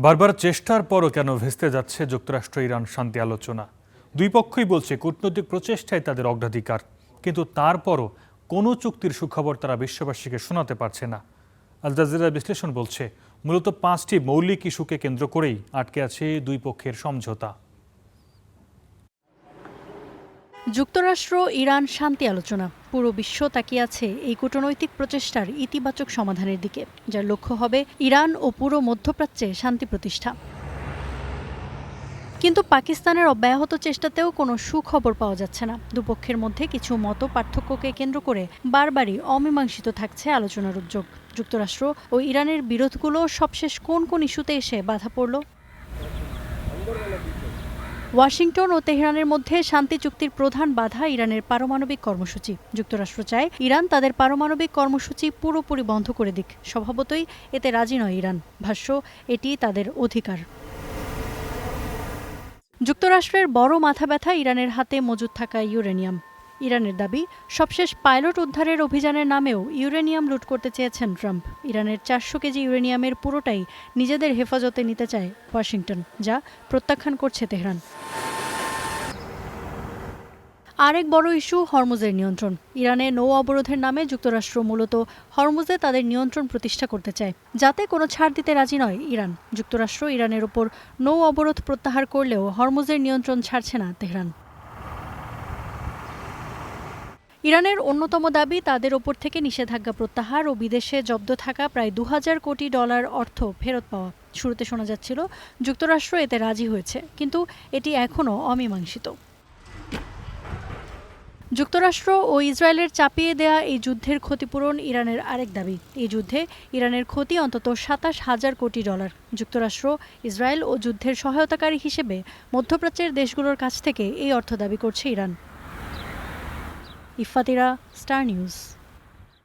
বারবার চেষ্টার পরও কেন ভেস্তে যাচ্ছে যুক্তরাষ্ট্র ইরান শান্তি আলোচনা? দুই পক্ষই বলছে কূটনৈতিক প্রচেষ্টাই তাদের অগ্রাধিকার, কিন্তু তারপরও কোনো চুক্তির সুখবর তারা বিশ্ববাসীকে শোনাতে পারছে না। আল জাজিরার বিশ্লেষণ বলছে মূলত 5টি মৌলিক ইস্যুকে কেন্দ্র করেই আটকে আছে দুই পক্ষের সমঝোতা। যুক্তরাষ্ট্র ইরান শান্তি আলোচনা, পুরো বিশ্ব তাকিয়ে আছে এই কূটনৈতিক প্রচেষ্টার ইতিবাচক সমাধানের দিকে, যার লক্ষ্য হবে ইরান ও পুরো মধ্যপ্রাচ্যে শান্তি প্রতিষ্ঠা। কিন্তু পাকিস্তানের অব্যাহত চেষ্টাতেও কোনো সুখবর পাওয়া যাচ্ছে না। দুপক্ষের মধ্যে কিছু মত পার্থক্যকে কেন্দ্র করে বারবারই অমীমাংসিত থাকছে আলোচনার উদ্যোগ। যুক্তরাষ্ট্র ও ইরানের বিরোধগুলো সবশেষ কোন কোন ইস্যুতে এসে বাধা পড়ল? ওয়াশিংটন ও তেহরানের মধ্যে শান্তি চুক্তির প্রধান বাধা ইরানের পারমাণবিক কর্মসূচি। যুক্তরাষ্ট্র চায় ইরান তাদের পারমাণবিক কর্মসূচি পুরোপুরি বন্ধ করে দিক। স্বভাবতই এতে রাজি নয় ইরান, ভাষ্য এটি তাদের অধিকার। যুক্তরাষ্ট্রের বড় মাথা ব্যথা ইরানের হাতে মজুদ থাকা ইউরেনিয়াম। ইরানের দাবি, সবশেষ পাইলট উদ্ধারের অভিযানের নামেও ইউরেনিয়াম লুট করতে চেয়েছেন ট্রাম্প। ইরানের 400 কেজি ইউরেনিয়ামের পুরোটাই নিজেদের হেফাজতে নিতে চায় ওয়াশিংটন, যা প্রত্যাখ্যান করছে তেহরান। আরেক বড় ইস্যু হরমুজের নিয়ন্ত্রণ। ইরানে নৌ অবরোধের নামে যুক্তরাষ্ট্র মূলত হরমুজে তাদের নিয়ন্ত্রণ প্রতিষ্ঠা করতে চায়, যাতে কোনো ছাড় দিতে রাজি নয় ইরান। যুক্তরাষ্ট্র ইরানের ওপর নৌ অবরোধ প্রত্যাহার করলেও হরমুজের নিয়ন্ত্রণ ছাড়ছে না তেহরান। ইরানের অন্যতম দাবি, তাদের ওপর থেকে নিষেধাজ্ঞা প্রত্যাহার ও বিদেশে জব্দ থাকা প্রায় $2000 কোটি অর্থ ফেরত পাওয়া। শুরুতে শোনা যাচ্ছিল যুক্তরাষ্ট্র এতে রাজি হয়েছে, কিন্তু এটি এখনও অমীমাংসিত। যুক্তরাষ্ট্র ও ইসরায়েলের চাপিয়ে দেয়া এই যুদ্ধের ক্ষতিপূরণ ইরানের আরেক দাবি। এই যুদ্ধে ইরানের ক্ষতি অন্তত $27,000 কোটি। যুক্তরাষ্ট্র, ইসরায়েল ও যুদ্ধের সহায়তাকারী হিসেবে মধ্যপ্রাচ্যের দেশগুলোর কাছ থেকে এই অর্থ দাবি করছে ইরান। ইফাতিরা, star news.